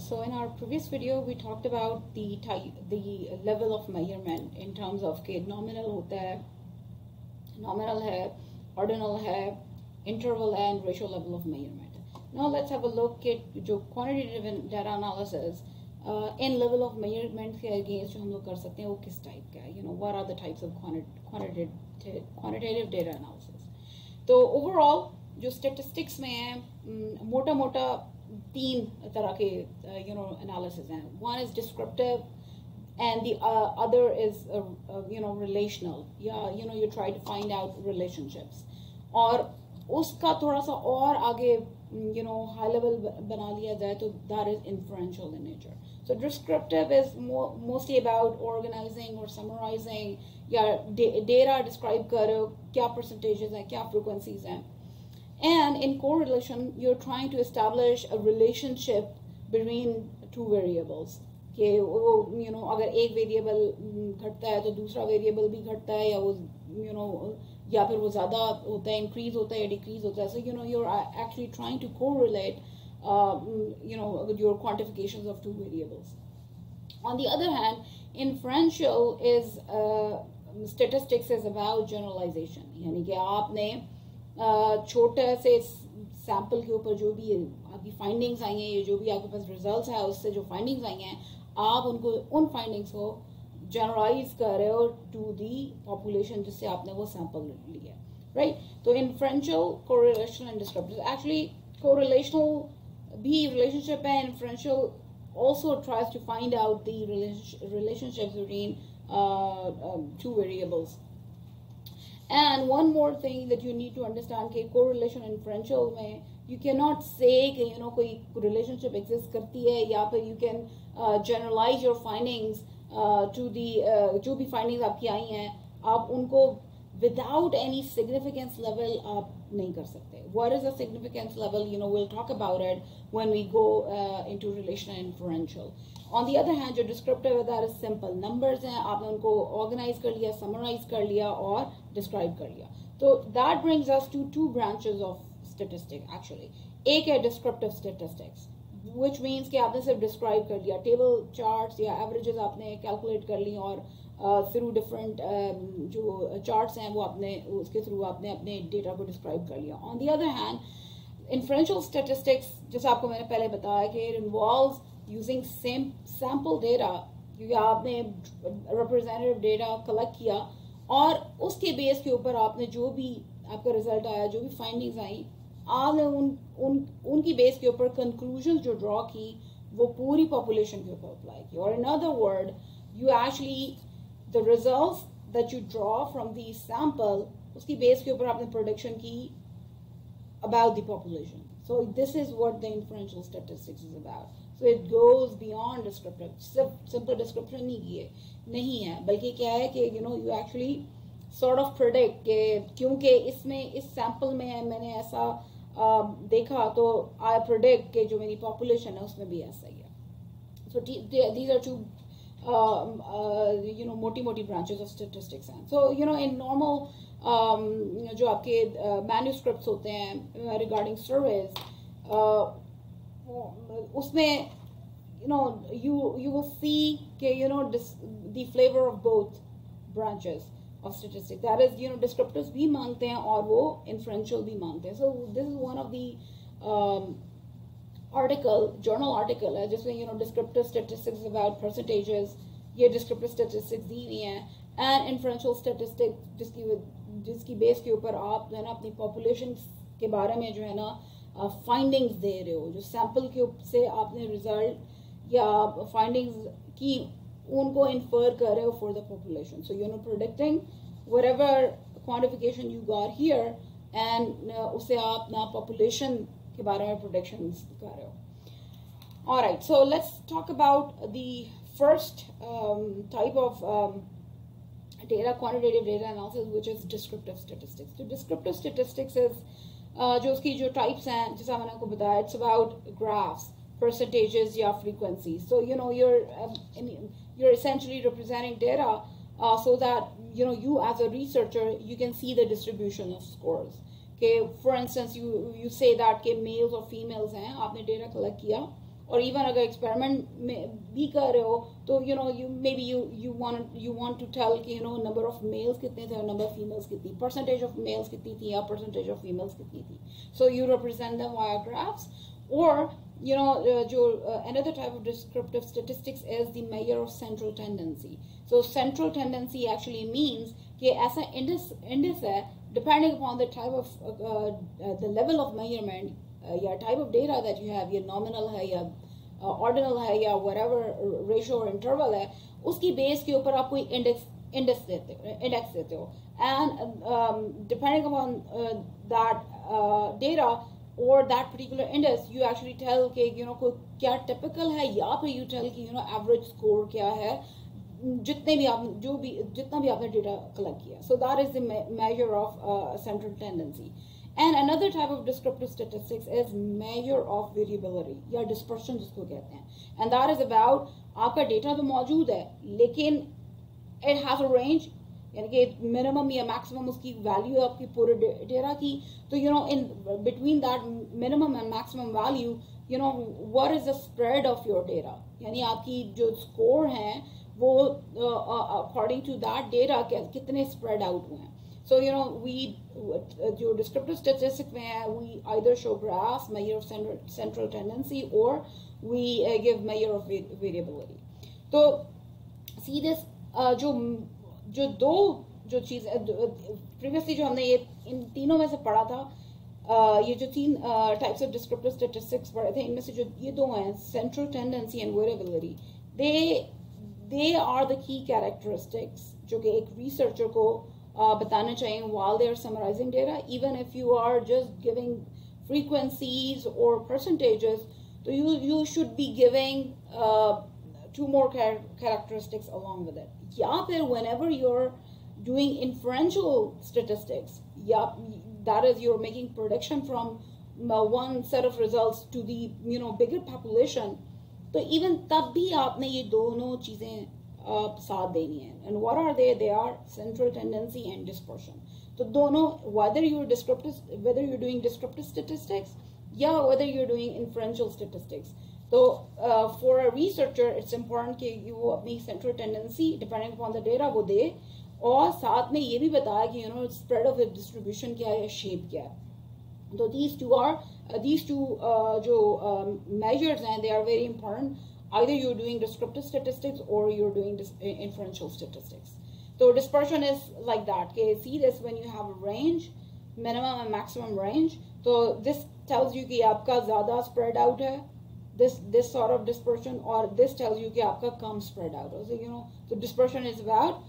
So in our previous video, we talked about the level of measurement in terms of कि nominal होता है, nominal है, ordinal है, interval है, and ratio level of measurement. Now let's have a look at जो quantitative data analysis in level of measurement के against जो हम लोग कर सकते हैं वो किस type का है? What are the types of quantitative data analysis? तो overall जो statistics में है मोटा मोटा तीन तरह के analysis हैं. One is descriptive and the other is relational. You try to find out relationships. और उसका थोड़ा सा और आगे high level बना लिया जाए तो that is inferential in nature. So descriptive is mostly about organizing or summarizing या data describe करो क्या percentages हैं क्या frequencies हैं. And in correlation, you're trying to establish a relationship between two variables. कि वो अगर एक वेरिएबल घटता है तो दूसरा वेरिएबल भी घटता है या वो या फिर वो ज़्यादा होता है इंक्रीज होता है या डिक्रीज होता है. So you're actually trying to correlate your quantifications of two variables. On the other hand, inferential is statistics is about generalization. यानी कि आपने छोटे से सैंपल के ऊपर जो भी आपकी फाइंडिंग्स आई हैं, ये जो भी आपके पास रिजल्ट्स है उससे जो फाइंडिंग्स आई हैं, आप उनको उन फाइंडिंग्स को जनरलाइज कर रहे हो टू दी पॉपुलेशन जिससे आपने वो सैंपल लिया, राइट? तो inferential, correlational and descriptive. Actually correlational भी रिलेशनशिप है, inferential also tries to find out the relationships between two variables. And one more thing that you need to understand कि correlation and inferential में you cannot say कि कोई relationship exists करती है या फिर you can generalize your findings to the जो भी findings आपकी आई हैं आप उनको without any significance level आप नहीं कर सकते. What is a significance level? We'll talk about it when we go into relation and inferential. On the other hand, जो descriptive है that is simple. Numbers हैं, आपने उनको organize कर लिया, summarize कर लिया और describe कर लिया. So that brings us to two branches of statistics actually. एक है descriptive statistics, which means कि आपने सिर्फ describe कर लिया, table charts या averages आपने calculate कर ली और through different जो charts हैं वो आपने उसके through आपने अपने data को describe कर लिया. On the other hand, inferential statistics जैसा आपको मैंने पहले बताया कि it involves using same sample data क्योंकि आपने representative data collect किया और उसके बेस के ऊपर आपने जो भी आपका रिजल्ट आया जो भी फाइंडिंग्स आई आपने उनकी बेस के ऊपर कंक्लूजन जो ड्रॉ की वो पूरी पॉपुलेशन के ऊपर अप्लाई की. और in other word you actually the results that you draw from the sample उसकी बेस के ऊपर आपने प्रोडिक्शन की about the population. So this is what the inferential statistics is about. So it goes beyond descriptive. Simple description नहीं है बल्कि क्या है कि you actually sort of predict कि क्योंकि इसमें इस sample में मैंने ऐसा देखा तो I predict कि जो मेरी population है उसमें भी ऐसा ही है. So these are two मोटी branches of statistics हैं. So in normal जो आपके manuscripts होते हैं regarding surveys उसमें you will see कि the flavor of both branches of statistics. That is descriptives भी मांगते हैं और वो inferential भी मांगते हैं. So this is one of the journal article है जिसमें descriptive statistics about percentages ये descriptive statistics दी हुई हैं and inferential statistics जिसकी बेस के ऊपर आप जो है ना अपनी पॉपुलेशन के बारे में जो है ना फाइंडिंग्स दे रहे हो जो सैंपल के से आपने रिजल्ट या फाइंडिंग्स की उनको इन्फर कर रहे हो for the population. So predicting whatever quantification you got here and उससे आप ना पॉपुलेशन के बारे में प्रोडिक्शंस कर रहे हो. Alright, so let's talk about the first type of quantitative data analysis, which is descriptive statistics. So descriptive statistics is जो उसकी जो types हैं जैसा मैंने आपको बताया, it's about graphs, percentages या frequencies. So you're essentially representing data so that you as a researcher you can see the distribution of scores. Okay, for instance, you say that के males और females हैं, आपने data collect किया और even अगर experiment में भी कर रहे हो तो you know you maybe you want to tell कि you know number of males कितने थे और नंबर ऑफ फीमेल्स कितनी, परसेंटेज ऑफ मेल्स कितनी थी या परसेंटेज ऑफ फीमेल्स कितनी थी. So you represent them via graphs. और you know another type of descriptive statistics is the measure of central tendency. So central tendency actually means कि ऐसा Indus है depending upon the type of the level of measurement या type of data that you have, ये nominal है या ordinal है या whatever ratio or interval है, उसकी बेस के ऊपर आप कोई इंडेक्स देते हो and depending upon that data or that particular index you actually tell कि you know को क्या typical है या फिर you tell कि you know average score क्या है जितने भी आप जितना भी आपने डेटा कलेक्ट किया. So that is the measure of central tendency. And another type of descriptive statistics is measure of variability या dispersion जिसको कहते हैं. And that is about आपका डेटा तो मौजूद है लेकिन it has a range, यानी कि मिनिमम या मैक्सिमम उसकी वैल्यू है आपकी पूरे डेटा की. तो you know in between that minimum and maximum value you know what is the spread of your data, यानी आपकी जो स्कोर हैं वो अकॉर्डिंग टू दैट डेटा कितने स्प्रेड आउट हुए हैं. सो यू नो वी जो डिस्क्रिप्टिव स्टैटिस्टिक्स में है we either show graphs measure of central tendency और we give measure of variability. तो सी दिस जो दो जो चीज़ प्रीवियसली जो हमने ये इन तीनों में से पढ़ा था, ये जो तीन टाइप्स ऑफ डिस्क्रिप्टिव स्टैटिस्टिक्स पढ़े थे, इनमें से जो ये दो हैं central tendency and variability, they are the key characteristics जो कि एक रिसर्चर को बताना चाहिए while they are summarizing data. Even if you are just giving frequencies or percentages, so you should be giving two more characteristics along with it. या फिर whenever you're doing inferential statistics, that is you're making prediction from one set of results to the bigger population, तो even तब भी आपने ये दोनों चीजें साथ देनी है. And what are they? They are central tendency and dispersion. तो दोनों, whether you're doing descriptive statistics या whether you're doing inferential statistics. So for a researcher, it's important कि वो अपनी central tendency depending upon the data वो दे और साथ में ये भी बताया कि spread of the distribution क्या है, shape क्या है. So these two जो measures हैं, they are very important. Either you're doing descriptive statistics or you're doing inferential statistics. So dispersion is like that. Okay, see this when you have a range, minimum and maximum range. So this tells you कि आपका ज़्यादा spread out है, this sort of dispersion, or this tells you कि आपका कम spread out. So so dispersion is about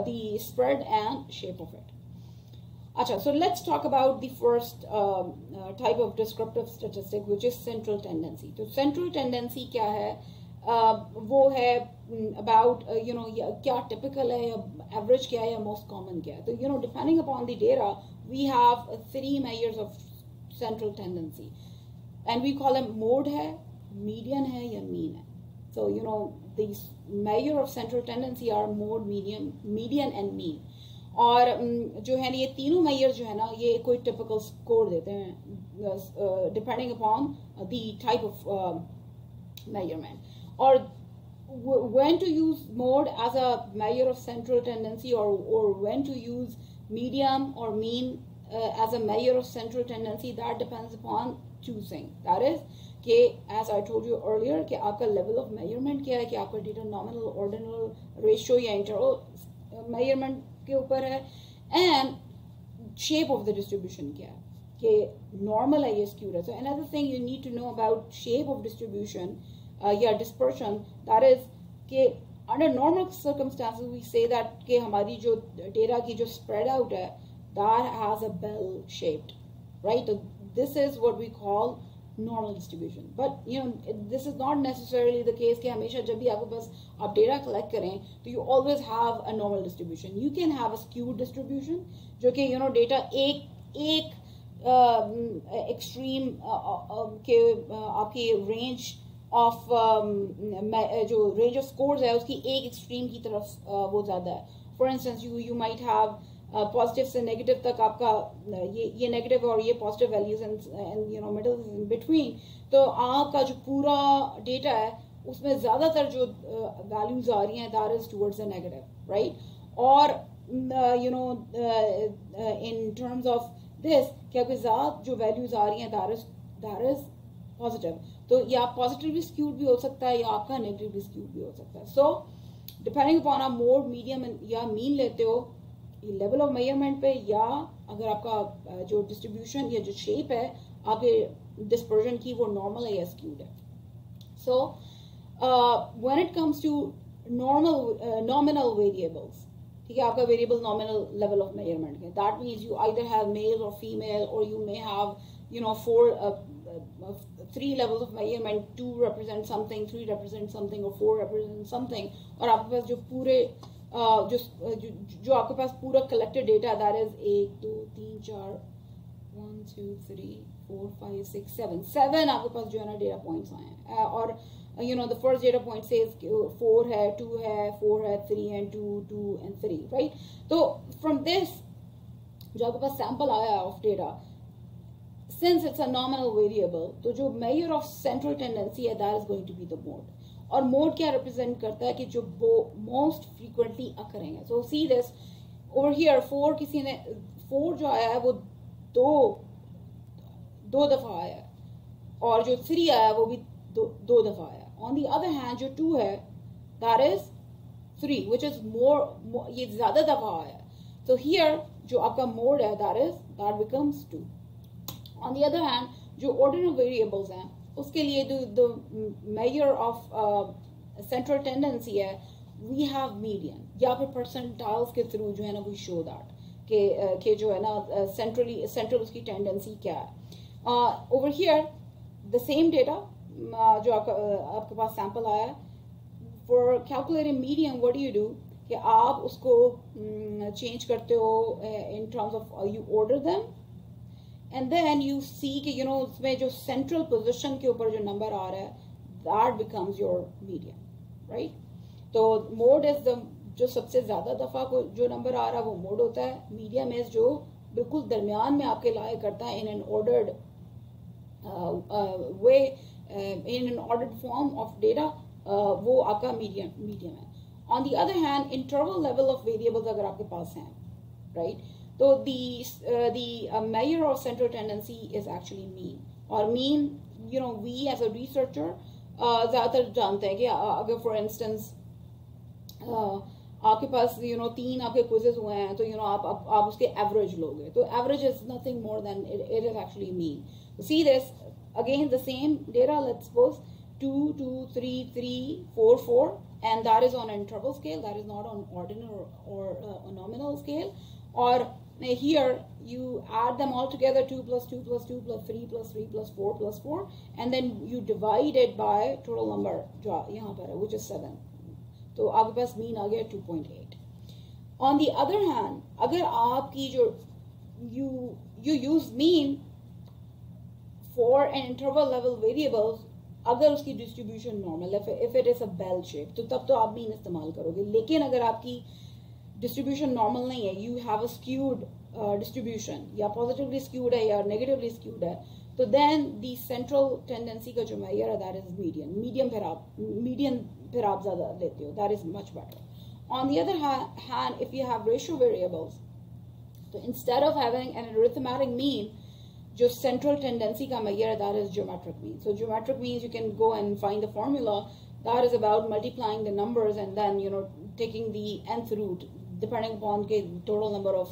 the spread and shape of it. Achha, so let's talk about the first type of descriptive statistic, which is central tendency. So central tendency क्या है? वो है about क्या typical है या average क्या है या most common क्या है. तो depending upon the data, we have 3 measures of central tendency, and we call them mode है, median है या mean है. So these measure of central tendency are mode, median and mean. और जो है ना ये तीनों मेजर्स जो है ना ये कोई टिपिकल स्कोर देते हैं depending upon the type of measurement. Or when to use mode as a measure of central tendency, or when to use median or mean as a measure of central tendency, that depends upon two things. That is कि as I told you earlier कि आपका level of measurement क्या है, कि आपका data nominal, ordinal, ratio या interval measurement के ऊपर है, and shape of the distribution क्या है, कि normal है या skewed है. So another thing you need to know about shape of distribution या dispersion, that is कि under normal circumstances we say that कि हमारी जो data की जो spread out है, that has a bell shaped, right? So this is what we call normal distribution. But this is not necessarily the case कि हमेशा जब भी आपके पास आप data collect करें तो you always have a normal distribution. You can have a skewed distribution जो कि data एक extreme के आपकी range of जो range of scores है उसकी एक extreme की तरफ वो ज़्यादा है. For instance, you might have positive से नेगेटिव तक आपका ये नेगेटिव और ये positive values and you know middle in between, तो आपका जो पूरा डेटा है उसमें ज़्यादातर जो वैल्यूज आ रही हैं that is towards the negative, right. और you know in terms of this कि आपके ज़्यादा जो वैल्यूज आ रही हैं दैट इज पॉजिटिव, तो या पॉजिटिवली स्क्यूड भी हो सकता है या आपका नेगेटिवली स्क्यूड भी हो सकता है। सो डिपेंडिंग अपॉन आप मोड, मीडियम या मीन लेते हो लेवल ऑफ मेजरमेंट पे, या अगर आपका जो डिस्ट्रीब्यूशन या जो शेप है आपके डिस्पर्जन की वो नॉर्मल है या स्क्यूड है। So when it comes to nominal variables, ठीक है, आपका variable nominal level of measurement है, that means you either have male और फीमेल और you may have you know 3 levels of measurement, 2 represent something, 3 represent something और 4 represent something, और आपके पास जो पूरे जो आपके पास पूरा कलेक्टेड डेटा दैट इज 1 2 3 4 1 2 3 4 5 6 7 आपके पास जो है ना डेटा पॉइंट्स आए हैं, और you know the first data point says 4 है, 2 है, 4 है, 3 है, 2 and 3, राइट। तो फ्रॉम दिस जो आपके पास सैंपल आया है of data, since it's a nominal variable, तो जो measure of central tendency है that is going to be the mode, और mode क्या represent करता है कि जो most frequently occurring है। So see this over here, 4 किसी ने 4 जो आया है वो दो दफा आया है, और जो 3 आया है वो भी दो दफा आया है। On the other hand जो 2 है that is 3 which is more ये ज्यादा दफा आया है। So here जो आपका mode है that becomes 2। On the other hand, जो ordinal variables हैं उसके लिए the measure of central tendency है, we have median या फिर percentiles के थ्रू जो है ना we show that कि जो है ना central उसकी tendency क्या है। Over here the same data जो आपके पास sample आया है, for calculating median what do you do कि आप उसको change करते हो in terms of you order them and then you see कि you know उसमें जो central position के ऊपर जो number आ रहा है that becomes your median, right। तो mode is the जो सबसे ज्यादा दफा को जो number आ रहा है वो mode होता है, median is जो बिल्कुल दरमियान में आपके लाए करता है in an ordered way, in an ordered form of data, वो आपका median है। On the other hand interval level of variables अगर आपके पास हैं, right, so the measure of central tendency is actually mean, or mean you know we as a researcher ज़्यादातर जानते हैं कि अगर for instance आपके पास you know 3 आपके quizzes हुए हैं, तो you know आप उसके average लोगे, तो average is nothing more than it is actually mean। See this again, the same data, let's suppose 2 2 3 3 4 4 and that is on an interval scale, that is not on ordinal or a nominal scale, or here you add them all together, 2 plus 2 plus 2 plus 3 plus 3 plus 4 plus 4, and then you divide it by total number जो यहाँ पर है which is 7, तो आपके पास mean आ गया 2.8। On the other hand अगर आपकी जो you use mean for an interval level variables, अगर उसकी डिस्ट्रीब्यूशन नॉर्मल है, if it is a bell shape, तो तब तो आप मीन इस्तेमाल करोगे। लेकिन अगर आपकी डिस्ट्रीब्यूशन नॉर्मल नहीं है, you have a skewed distribution, या पॉजिटिवली स्क्यूड है या नेगेटिवली स्क्यूड है, तो देन दी सेंट्रल टेंडेंसी का जो मेजर है दैट इज मीडियन फिर आप ज्यादा लेते हो, that is much better. On the other hand if you have ratio variables, तो instead of having an arithmetic mean, जो सेंट्रल टेंडेंसी का मेजर है that is geometric mean. So geometric means you can go and find the formula that is about multiplying the numbers and then you know taking the nth root depending upon the total number of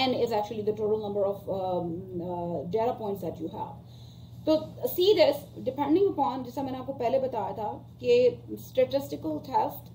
n is actually the total number of data points that you have. So see this depending upon, जैसा मैंने आपको पहले बताया था कि statistical test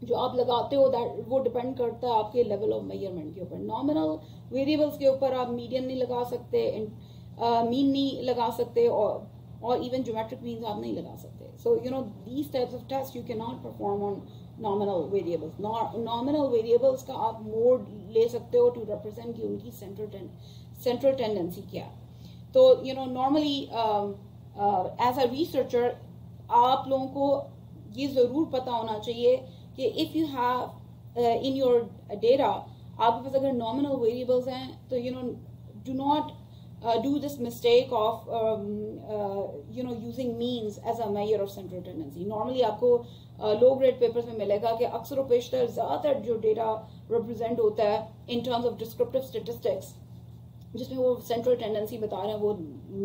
जो आप लगाते हो that वो डिपेंड करता है आपके लेवल ऑफ मेजरमेंट के ऊपर। नॉमिनल वेरिएबल्स के ऊपर आप मीडियन नहीं लगा सकते, मीन नहीं लगा सकते, और इवन ज्योमेट्रिक मीन्स आप नहीं लगा सकते। So you know these types of test you can not perform on nominal variables. Nominal variables का आप मोड ले सकते हो टू रिप्रेजेंट कि उनकी सेंट्रल टेंडेंसी क्या है। तो you know normally as a researcher आप लोगों को ये ज़रूर पता होना चाहिए कि if you have in your data आपके पास अगर नॉमिनल वेरिएबल्स हैं तो do not do this mistake of using means as a measure of central tendency. Normally आपको low grade papers में मिलेगा कि अक्सर व पेशतर ज़्यादातर जो डेटा represent होता है in terms of descriptive statistics जिसमें वो central tendency बता रहे हैं वो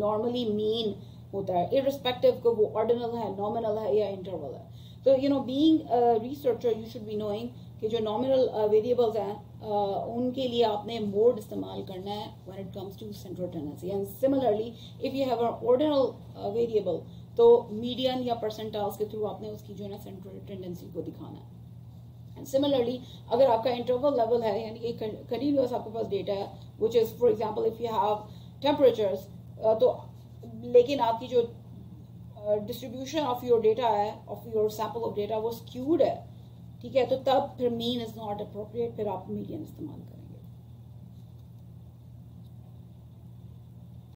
normally mean होता है irrespective को वो ordinal है, nominal है या interval है. तो being a researcher you should be knowing कि जो nominal variables हैं उनके लिए आपने मोड इस्तेमाल करना है when it comes to central tendency. And similarly if you have an ordinal variable तो median या percentiles के थ्रू आपने उसकी जो है ना central tendency को दिखाना है. And similarly अगर आपका interval level है यानी कि continuous आपके पास data है which is for example if you have temperatures तो लेकिन आपकी जो distribution of your data है of your sample of data वो skewed है, ठीक है, तो तब फिर मीन इज नॉट अप्रोप्रिएट, फिर आप मीडियन इस्तेमाल करें.